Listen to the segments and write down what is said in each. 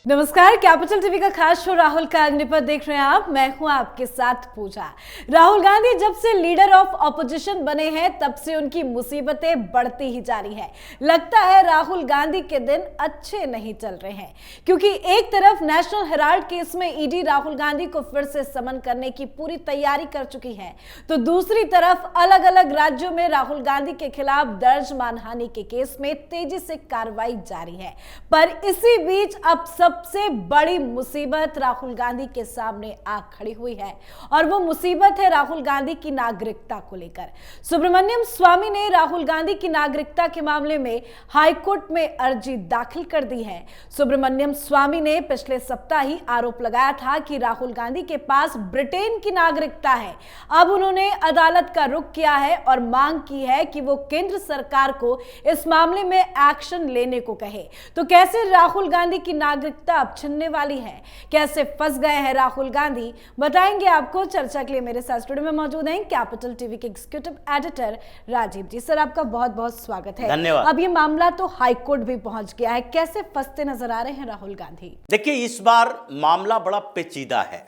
नमस्कार, capital TV का खास शो राहुल का अग्निपथ देख रहे हैं आप। मैं हूं आपके साथ पूजा। राहुल गांधी जब से लीडर ऑफ ऑपोजिशन बने हैं तब से उनकी मुसीबतें बढ़ती ही जा रही है। लगता है राहुल गांधी के दिन अच्छे नहीं चल रहे हैं, क्योंकि एक तरफ नेशनल हेराल्ड केस में ईडी राहुल गांधी को फिर से समन करने की पूरी तैयारी कर चुकी है, तो दूसरी तरफ अलग अलग राज्यों में राहुल गांधी के खिलाफ दर्ज मानहानि के केस में तेजी से कार्रवाई जारी है। पर इसी बीच अब सबसे बड़ी मुसीबत राहुल गांधी के सामने आ खड़ी हुई है, और वो मुसीबत है राहुल गांधी की नागरिकता को लेकर। सुब्रमण्यम स्वामी ने राहुल गांधी की नागरिकता के मामले में हाईकोर्ट में अर्जी दाखिल कर दी है। सुब्रमण्यम स्वामी ने पिछले सप्ताह ही आरोप लगाया था कि राहुल गांधी के पास ब्रिटेन की नागरिकता है। अब उन्होंने अदालत का रुख किया है और मांग की है कि वो केंद्र सरकार को इस मामले में एक्शन लेने को कहे। तो कैसे राहुल गांधी की नागरिकता अब छिनने वाली है, कैसे फंस गए हैं राहुल गांधी, बताएंगे आपको। चर्चा के लिए मेरे साथ स्टूडियो में मौजूद हैं कैपिटल टीवी के एग्जीक्यूटिव एडिटर राजीव जी। सर, आपका बहुत बहुत स्वागत है। धन्यवाद। अब ये मामला तो हाईकोर्ट भी पहुंच गया है, कैसे फंसते नजर आ रहे हैं राहुल गांधी? देखिए, इस बार मामला बड़ा पेचीदा है,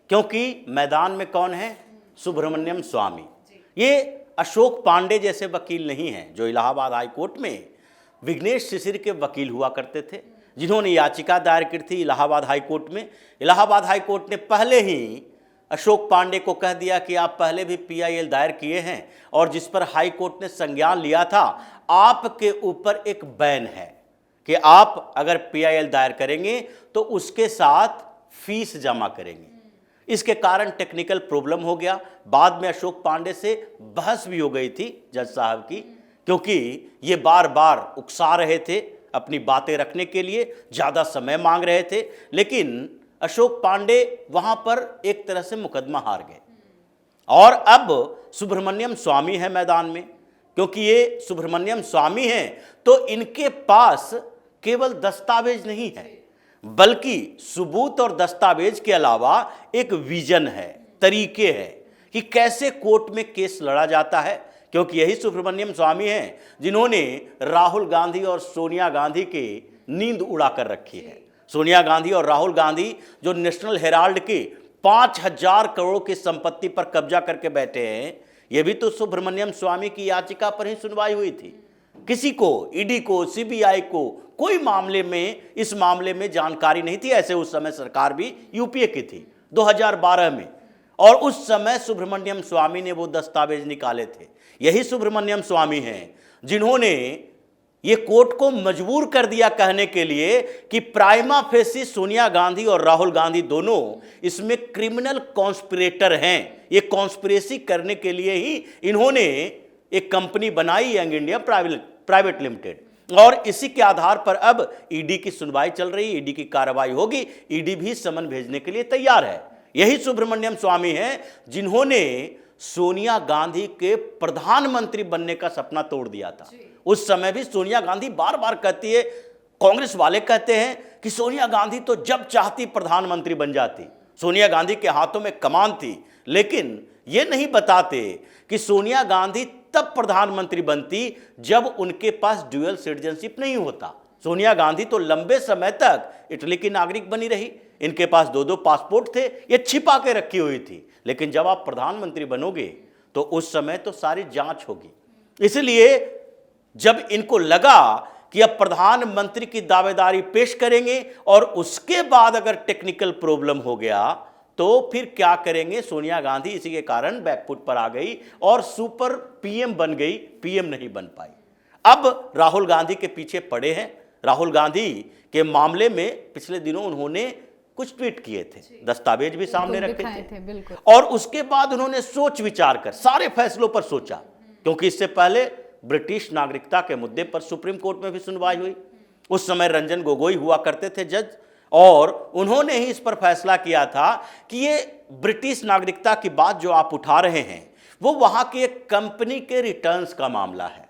क्योंकि मैदान में कौन है? सुब्रमण्यम स्वामी। ये अशोक पांडे जैसे वकील नहीं हैं जो इलाहाबाद हाई कोर्ट में विघ्नेश शिशिर के वकील हुआ करते थे, जिन्होंने याचिका दायर की थी इलाहाबाद हाई कोर्ट में। इलाहाबाद हाई कोर्ट ने पहले ही अशोक पांडे को कह दिया कि आप पहले भी पीआईएल दायर किए हैं और जिस पर हाई कोर्ट ने संज्ञान लिया था, आपके ऊपर एक बैन है कि आप अगर पीआईएल दायर करेंगे तो उसके साथ फीस जमा करेंगे। इसके कारण टेक्निकल प्रॉब्लम हो गया। बाद में अशोक पांडे से बहस भी हो गई थी जज साहब की, क्योंकि ये बार बार उकसा रहे थे अपनी बातें रखने के लिए, ज़्यादा समय मांग रहे थे, लेकिन अशोक पांडे वहाँ पर एक तरह से मुकदमा हार गए। और अब सुब्रमण्यम स्वामी है मैदान में, क्योंकि ये सुब्रमण्यम स्वामी हैं तो इनके पास केवल दस्तावेज नहीं है, बल्कि सबूत और दस्तावेज के अलावा एक विजन है, तरीके हैं कि कैसे कोर्ट में केस लड़ा जाता है। क्योंकि यही सुब्रमण्यम स्वामी हैं जिन्होंने राहुल गांधी और सोनिया गांधी की नींद उड़ा कर रखी है। सोनिया गांधी और राहुल गांधी जो नेशनल हेराल्ड की 5000 करोड़ की संपत्ति पर कब्जा करके बैठे हैं, ये भी तो सुब्रमण्यम स्वामी की याचिका पर ही सुनवाई हुई थी। किसी को, ईडी को, सीबीआई को कोई इस मामले में जानकारी नहीं थी। ऐसे उस समय सरकार भी यूपीए की थी 2012 में, और उस समय सुब्रमण्यम स्वामी ने वो दस्तावेज निकाले थे। यही सुब्रमण्यम स्वामी हैं जिन्होंने ये कोर्ट को मजबूर कर दिया कहने के लिए कि प्राइमा फेसी सोनिया गांधी और राहुल गांधी दोनों इसमें क्रिमिनल कॉन्स्पिरेटर हैं। ये कॉन्स्पिरेसी करने के लिए ही इन्होंने एक कंपनी बनाई, यंग इंडिया प्राइवेट लिमिटेड, और इसी के आधार पर अब ईडी की सुनवाई चल रही है, ईडी की कार्रवाई होगी। ईडी भी समन भेजने के लिए तैयार है। यही सुब्रमण्यम स्वामी हैं जिन्होंने सोनिया गांधी के प्रधानमंत्री बनने का सपना तोड़ दिया था। उस समय भी सोनिया गांधी बार बार कहती है, कांग्रेस वाले कहते हैं कि सोनिया गांधी तो जब चाहती प्रधानमंत्री बन जाती, सोनिया गांधी के हाथों में कमान थी, लेकिन ये नहीं बताते कि सोनिया गांधी तब प्रधानमंत्री बनती जब उनके पास ड्यूअल सिटीजनशिप नहीं होता। सोनिया गांधी तो लंबे समय तक इटली की नागरिक बनी रही, इनके पास 2-2 पासपोर्ट थे, ये छिपा के रखी हुई थी। लेकिन जब आप प्रधानमंत्री बनोगे तो उस समय तो सारी जांच होगी। इसलिए जब इनको लगा कि अब प्रधानमंत्री की दावेदारी पेश करेंगे और उसके बाद अगर टेक्निकल प्रॉब्लम हो गया तो फिर क्या करेंगे, सोनिया गांधी इसी के कारण बैकफुट पर आ गई और सुपर पीएम बन गई, पीएम नहीं बन पाई। अब राहुल गांधी के पीछे पड़े हैं। राहुल गांधी के मामले में पिछले दिनों उन्होंने कुछ ट्वीट किए थे, दस्तावेज भी सामने रखे थे, और उसके बाद उन्होंने सोच विचार कर सारे फैसलों पर सोचा, क्योंकि इससे पहले ब्रिटिश नागरिकता के मुद्दे पर सुप्रीम कोर्ट में भी सुनवाई हुई। उस समय रंजन गोगोई हुआ करते थे जज, और उन्होंने ही इस पर फैसला किया था कि ये ब्रिटिश नागरिकता की बात जो आप उठा रहे हैं वो वहां की एक कंपनी के रिटर्न्स का मामला है,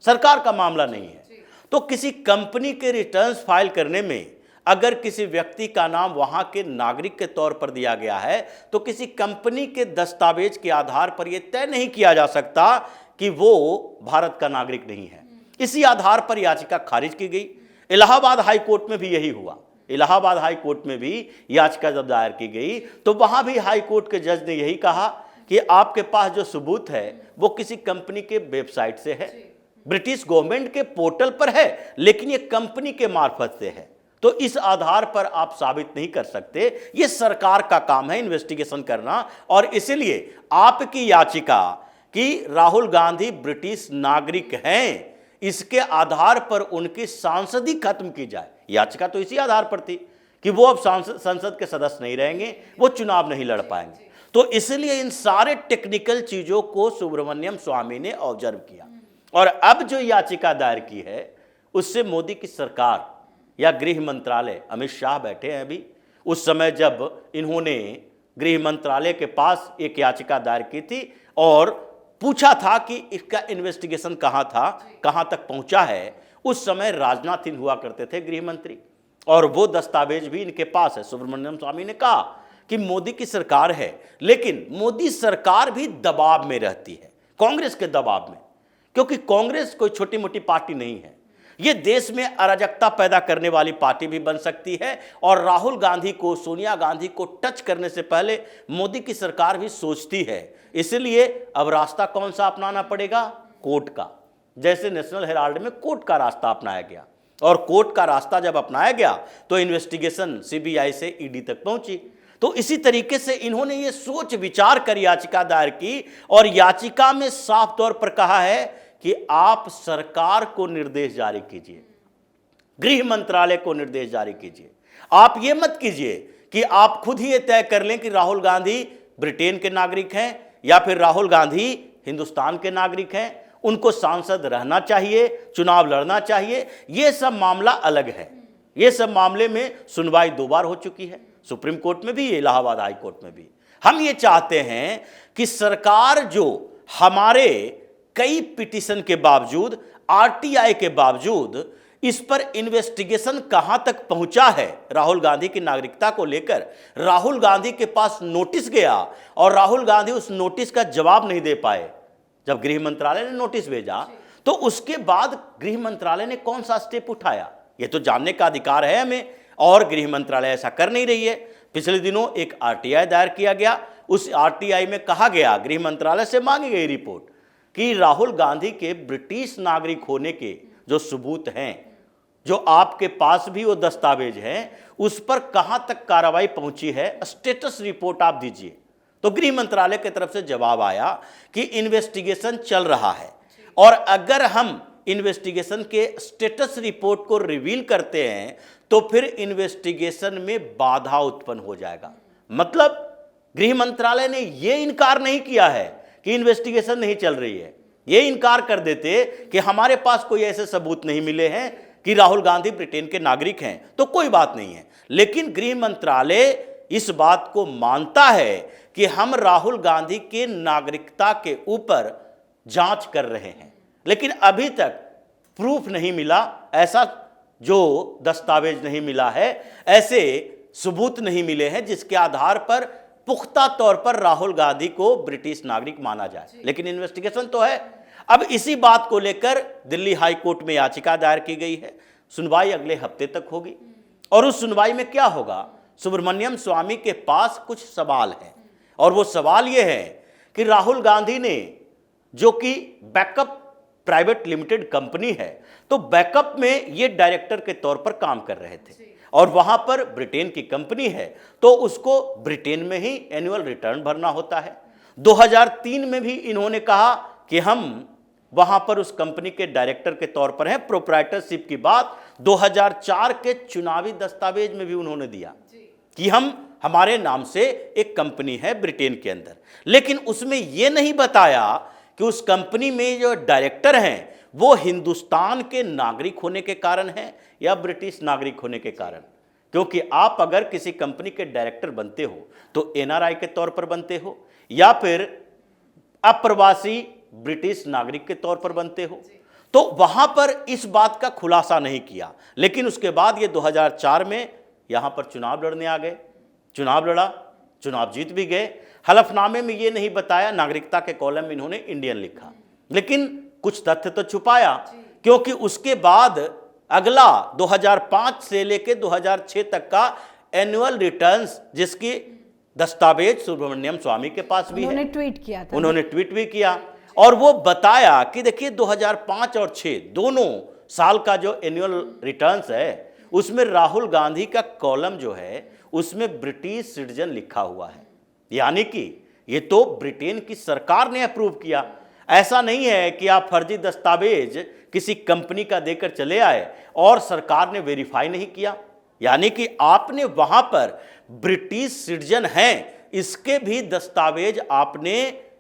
सरकार का मामला नहीं है। तो किसी कंपनी के रिटर्न्स फाइल करने में अगर किसी व्यक्ति का नाम वहां के नागरिक के तौर पर दिया गया है तो किसी कंपनी के दस्तावेज के आधार पर यह तय नहीं किया जा सकता कि वो भारत का नागरिक नहीं है। इसी आधार पर याचिका खारिज की गई। इलाहाबाद हाई कोर्ट में भी यही हुआ। इलाहाबाद हाई कोर्ट में भी याचिका जब दायर की गई तो वहां भी हाई कोर्ट के जज ने यही कहा कि आपके पास जो सबूत है वो किसी कंपनी के वेबसाइट से है, ब्रिटिश गवर्नमेंट के पोर्टल पर है, लेकिन ये कंपनी के मार्फत से है, तो इस आधार पर आप साबित नहीं कर सकते। ये सरकार का काम है इन्वेस्टिगेशन करना, और इसलिए आपकी याचिका कि राहुल गांधी ब्रिटिश नागरिक हैं, इसके आधार पर उनकी सांसदी खत्म की जाए। याचिका तो इसी आधार पर थी कि वो अब संसद के सदस्य नहीं रहेंगे, वो चुनाव नहीं लड़ पाएंगे। तो इसलिए इन सारे टेक्निकल चीजों को सुब्रमण्यम स्वामी ने ऑब्जर्व किया, और अब जो याचिका दायर की है उससे मोदी की सरकार या गृह मंत्रालय, अमित शाह बैठे हैं अभी, उस समय जब इन्होंने गृह मंत्रालय के पास एक याचिका दायर की थी और पूछा था कि इसका इन्वेस्टिगेशन कहां था, कहां तक पहुंचा है, उस समय राजनाथ सिंह हुआ करते थे गृह मंत्री, और वो दस्तावेज भी इनके पास है। सुब्रमण्यम स्वामी ने कहा कि मोदी की सरकार है, लेकिन मोदी सरकार भी दबाव में रहती है, कांग्रेस के दबाव में, क्योंकि कांग्रेस कोई छोटी मोटी पार्टी नहीं है। ये देश में अराजकता पैदा करने वाली पार्टी भी बन सकती है, और राहुल गांधी को, सोनिया गांधी को टच करने से पहले मोदी की सरकार भी सोचती है। इसलिए अब रास्ता कौन सा अपनाना पड़ेगा? कोर्ट का। जैसे नेशनल हेराल्ड में कोर्ट का रास्ता अपनाया गया, और कोर्ट का रास्ता जब अपनाया गया तो इन्वेस्टिगेशन सीबीआई से ईडी तक पहुंची। तो इसी तरीके से इन्होंने ये सोच विचार कर याचिका दायर की, और याचिका में साफ तौर पर कहा है कि आप सरकार को निर्देश जारी कीजिए, गृह मंत्रालय को निर्देश जारी कीजिए। आप ये मत कीजिए कि आप खुद ही ये तय कर लें कि राहुल गांधी ब्रिटेन के नागरिक हैं या फिर राहुल गांधी हिंदुस्तान के नागरिक हैं, उनको सांसद रहना चाहिए, चुनाव लड़ना चाहिए। ये सब मामला अलग है। ये सब मामले में सुनवाई 2 बार हो चुकी है, सुप्रीम कोर्ट में भी, इलाहाबाद हाई कोर्ट में भी। हम ये चाहते हैं कि सरकार जो हमारे कई पिटीशन के बावजूद, आरटीआई के बावजूद, इस पर इन्वेस्टिगेशन कहां तक पहुंचा है राहुल गांधी की नागरिकता को लेकर। राहुल गांधी के पास नोटिस गया और राहुल गांधी उस नोटिस का जवाब नहीं दे पाए। जब गृह मंत्रालय ने नोटिस भेजा तो उसके बाद गृह मंत्रालय ने कौन सा स्टेप उठाया, यह तो जानने का अधिकार है हमें, और गृह मंत्रालय ऐसा कर नहीं रही है। पिछले दिनों एक आरटीआई दायर किया गया, उस आरटीआई में कहा गया, गृह मंत्रालय से मांगी गई रिपोर्ट कि राहुल गांधी के ब्रिटिश नागरिक होने के जो सबूत हैं, जो आपके पास भी वो दस्तावेज हैं, उस पर कहां तक कार्रवाई पहुंची है, स्टेटस रिपोर्ट आप दीजिए। तो गृह मंत्रालय की तरफ से जवाब आया कि इन्वेस्टिगेशन चल रहा है, और अगर हम इन्वेस्टिगेशन के स्टेटस रिपोर्ट को रिवील करते हैं तो फिर इन्वेस्टिगेशन में बाधा उत्पन्न हो जाएगा। मतलब गृह मंत्रालय ने यह इनकार नहीं किया है कि इन्वेस्टिगेशन नहीं चल रही है, ये इनकार कर देते कि हमारे पास कोई ऐसे सबूत नहीं मिले हैं कि राहुल गांधी ब्रिटेन के नागरिक हैं, तो कोई बात नहीं है। लेकिन गृह मंत्रालय इस बात को मानता है कि हम राहुल गांधी के नागरिकता के ऊपर जांच कर रहे हैं, लेकिन अभी तक प्रूफ नहीं मिला, ऐसा जो दस्तावेज नहीं मिला है, ऐसे सबूत नहीं मिले हैं जिसके आधार पर पुख्ता तौर पर राहुल गांधी को ब्रिटिश नागरिक माना जाए। लेकिन इन्वेस्टिगेशन तो है। अब इसी बात को लेकर दिल्ली हाई कोर्ट में याचिका दायर की गई है। सुनवाई अगले हफ्ते तक होगी, और उस सुनवाई में क्या होगा, सुब्रमण्यम स्वामी के पास कुछ सवाल हैं, और वो सवाल ये है कि राहुल गांधी ने, जो कि बैकअप प्राइवेट लिमिटेड कंपनी है, तो बैकअप में ये डायरेक्टर के तौर पर काम कर रहे थे, और वहां पर ब्रिटेन की कंपनी है तो उसको ब्रिटेन में ही एनुअल रिटर्न भरना होता है। 2003 में भी इन्होंने कहा कि हम वहां पर उस कंपनी के डायरेक्टर के तौर पर हैं। प्रोप्राइटरशिप की बात 2004 के चुनावी दस्तावेज में भी उन्होंने दिया कि हमारे नाम से एक कंपनी है ब्रिटेन के अंदर, लेकिन उसमें यह नहीं बताया कि उस कंपनी में जो डायरेक्टर हैं वो हिंदुस्तान के नागरिक होने के कारण हैं या ब्रिटिश नागरिक होने के कारण। क्योंकि आप अगर किसी कंपनी के डायरेक्टर बनते हो तो एनआरआई के तौर पर बनते हो या फिर अप्रवासी ब्रिटिश नागरिक के तौर पर बनते हो, तो वहां पर इस बात का खुलासा नहीं किया। लेकिन उसके बाद ये 2004 में यहां पर चुनाव लड़ने आ गए, चुनाव लड़ा, चुनाव जीत भी गए। हलफनामे में ये नहीं बताया, नागरिकता के कॉलम में इन्होंने इंडियन लिखा, लेकिन कुछ तथ्य तो छुपाया, क्योंकि उसके बाद अगला 2005 से लेकर 2006 तक का एनुअल रिटर्न्स जिसकी दस्तावेज सुब्रमण्यम स्वामी के पास भी उन्होंने है। ट्वीट किया था। उन्होंने ट्वीट भी किया और वो बताया कि देखिए 2005 और 6 दोनों साल का जो एनुअल रिटर्न्स है उसमें राहुल गांधी का कॉलम जो है उसमें ब्रिटिश सिटीजन लिखा हुआ है, यानी कि ये तो ब्रिटेन की सरकार ने अप्रूव किया। ऐसा नहीं है कि आप फर्जी दस्तावेज किसी कंपनी का देकर चले आए और सरकार ने वेरीफाई नहीं किया, यानी कि आपने वहां पर ब्रिटिश सिटीजन हैं इसके भी दस्तावेज आपने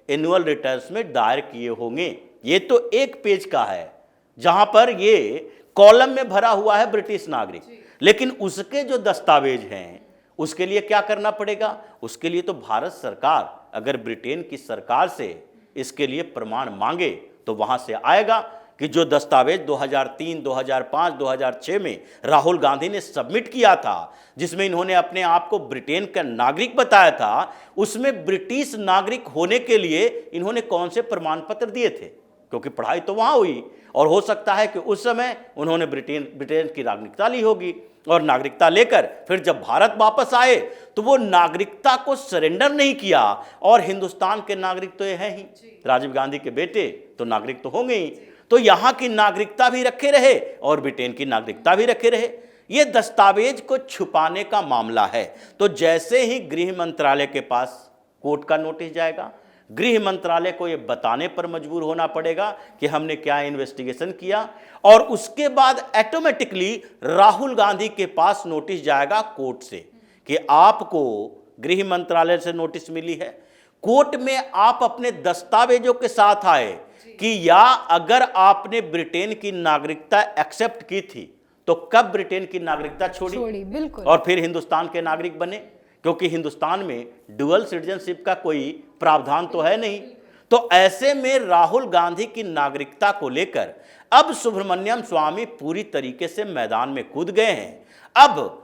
एनुअल रिटर्न्स में दायर किए होंगे। ये तो एक पेज का है जहां पर ये कॉलम में भरा हुआ है ब्रिटिश नागरिक, लेकिन उसके जो दस्तावेज हैं उसके लिए क्या करना पड़ेगा? उसके लिए तो भारत सरकार अगर ब्रिटेन की सरकार से इसके लिए प्रमाण मांगे तो वहां से आएगा कि जो दस्तावेज 2003, 2005, 2006 में राहुल गांधी ने सबमिट किया था जिसमें इन्होंने अपने आप को ब्रिटेन का नागरिक बताया था, उसमें ब्रिटिश नागरिक होने के लिए इन्होंने कौन से प्रमाण पत्र दिए थे, क्योंकि पढ़ाई तो वहां हुई और हो सकता है कि उस समय उन्होंने ब्रिटेन की नागरिकता ली होगी और नागरिकता लेकर फिर जब भारत वापस आए तो वो नागरिकता को सरेंडर नहीं किया। और हिंदुस्तान के नागरिक तो ये हैं ही, राजीव गांधी के बेटे तो नागरिक तो होंगे ही, तो यहां की नागरिकता भी रखे रहे और ब्रिटेन की नागरिकता भी रखे रहे। ये दस्तावेज को छुपाने का मामला है। तो जैसे ही गृह मंत्रालय के पास कोर्ट का नोटिस जाएगा, गृह मंत्रालय को यह बताने पर मजबूर होना पड़ेगा कि हमने क्या इन्वेस्टिगेशन किया, और उसके बाद ऑटोमेटिकली राहुल गांधी के पास नोटिस जाएगा कोर्ट से कि आपको गृह मंत्रालय से नोटिस मिली है, कोर्ट में आप अपने दस्तावेजों के साथ आए कि या अगर आपने ब्रिटेन की नागरिकता एक्सेप्ट की थी तो कब ब्रिटेन की नागरिकता छोड़ी बिल्कुल, और फिर हिंदुस्तान के नागरिक बने, क्योंकि हिंदुस्तान में डुअल सिटीजनशिप का कोई प्रावधान तो है नहीं। तो ऐसे में राहुल गांधी की नागरिकता को लेकर अब सुब्रमण्यम स्वामी पूरी तरीके से मैदान में कूद गए हैं। अब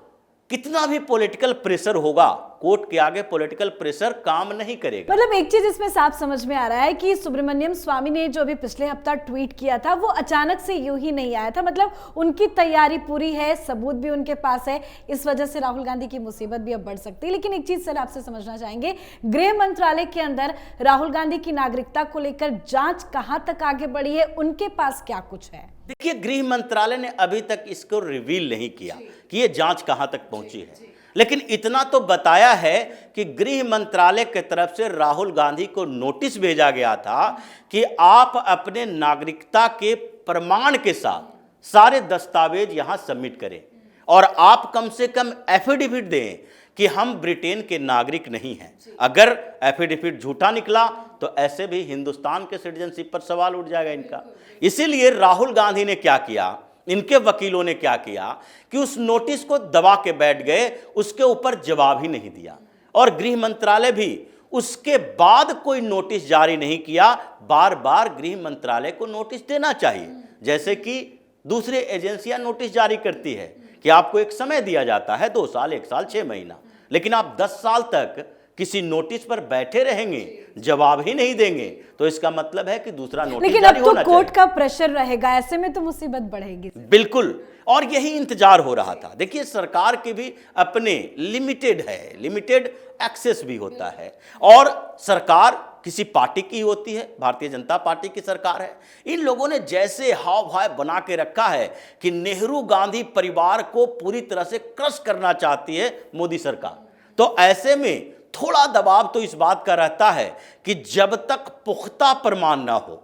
कितना भी पॉलिटिकल प्रेशर होगा, कोर्ट के आगे पॉलिटिकल प्रेशर काम नहीं करेगा। मतलब एक चीज इसमें साफ समझ में आ रहा है कि सुब्रमण्यम स्वामी ने जो अभी पिछले हफ्ता ट्वीट किया था वो अचानक से यूं ही नहीं आया था, मतलब उनकी तैयारी पूरी है, सबूत भी उनके पास है। इस वजह से राहुल गांधी की मुसीबत भी अब बढ़ सकती है। लेकिन एक चीज सर आपसे समझना चाहेंगे, गृह मंत्रालय के अंदर राहुल गांधी की नागरिकता को लेकर जांच कहां तक आगे बढ़ी है, उनके पास क्या कुछ है? देखिए, गृह मंत्रालय ने अभी तक इसको रिवील नहीं किया कि ये जांच कहां तक पहुंची है, लेकिन इतना तो बताया है कि गृह मंत्रालय की तरफ से राहुल गांधी को नोटिस भेजा गया था कि आप अपने नागरिकता के प्रमाण के साथ सारे दस्तावेज यहां सबमिट करें और आप कम से कम एफिडेविट दें कि हम ब्रिटेन के नागरिक नहीं हैं। अगर एफिडेविट झूठा निकला तो ऐसे भी हिंदुस्तान के सिटीजनशिप पर सवाल उठ जाएगा इनका। इसीलिए राहुल गांधी ने क्या किया, इनके वकीलों ने क्या किया कि उस नोटिस को दबा के बैठ गए, उसके ऊपर जवाब ही नहीं दिया और गृह मंत्रालय भी उसके बाद कोई नोटिस जारी नहीं किया। बार बार गृह मंत्रालय को नोटिस देना चाहिए, जैसे कि दूसरे एजेंसियां नोटिस जारी करती है कि आपको एक समय दिया जाता है, 2 साल, 1 साल, 6 महीना, लेकिन आप 10 साल तक किसी नोटिस पर बैठे रहेंगे, जवाब ही नहीं देंगे, तो इसका मतलब है कि दूसरा नोटिस लेकिन जारी अब तो कोर्ट का प्रेशर रहेगा, ऐसे में तो मुसीबत बढ़ेगी। बिल्कुल, और यही इंतजार हो रहा था। देखिए, सरकार की भी अपने लिमिटेड एक्सेस भी होता है और सरकार किसी पार्टी की होती है, भारतीय जनता पार्टी की सरकार है। इन लोगों ने जैसे हाव भाव बना के रखा है कि नेहरू गांधी परिवार को पूरी तरह से क्रश करना चाहती है मोदी सरकार, तो ऐसे में थोड़ा दबाव तो इस बात का रहता है कि जब तक पुख्ता प्रमाण ना हो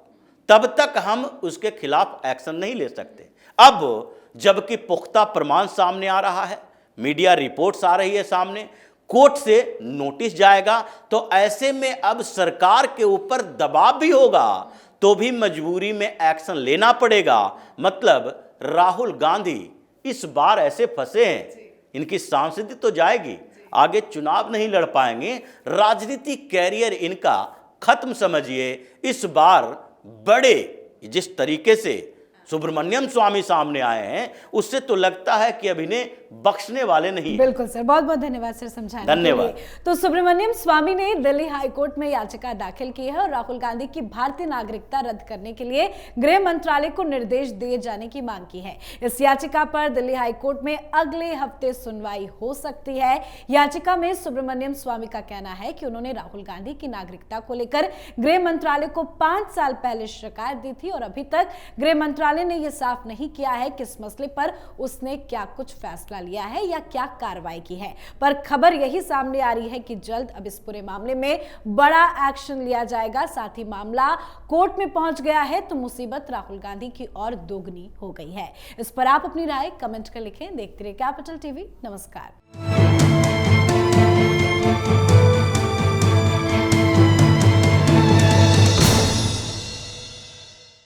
तब तक हम उसके खिलाफ एक्शन नहीं ले सकते। अब जबकि पुख्ता प्रमाण सामने आ रहा है, मीडिया रिपोर्ट्स आ रही है सामने, कोर्ट से नोटिस जाएगा, तो ऐसे में अब सरकार के ऊपर दबाव भी होगा तो भी मजबूरी में एक्शन लेना पड़ेगा। मतलब राहुल गांधी इस बार ऐसे फंसे हैं, इनकी सांसदी तो जाएगी, आगे चुनाव नहीं लड़ पाएंगे, राजनीतिक कैरियर इनका खत्म समझिए। इस बार बड़े जिस तरीके से सुब्रमण्यम स्वामी सामने आए हैं, उससे तो लगता है कि अब इन्हें बख्शने वाले नहीं हैं। बिल्कुल सर, बहुत बहुत धन्यवाद सर समझाने के धन्यवाद। लिए। तो सुब्रमण्यम स्वामी ने दिल्ली हाई कोर्ट में याचिका दाखिल की है और राहुल गांधी की भारतीय नागरिकता रद्द करने के लिए गृह मंत्रालय को निर्देश दिए जाने की मांग की है। इस याचिका पर दिल्ली हाई कोर्ट में अगले हफ्ते सुनवाई हो सकती है। याचिका में सुब्रमण्यम स्वामी का कहना है कि उन्होंने राहुल गांधी की नागरिकता को लेकर गृह मंत्रालय को 5 साल पहले शिकायत दी थी और अभी तक गृह मंत्रालय ने यह साफ नहीं किया है कि इस मसले पर उसने क्या कुछ फैसला लिया है या क्या कार्रवाई की है। पर खबर यही सामने आ रही है कि जल्द अब इस पूरे मामले में बड़ा एक्शन लिया जाएगा। साथ ही मामला कोर्ट में पहुंच गया है तो मुसीबत राहुल गांधी की और दोगुनी हो गई है। इस पर आप अपनी राय कमेंट कर लिखें। देखते रहिए कैपिटल टीवी। नमस्कार।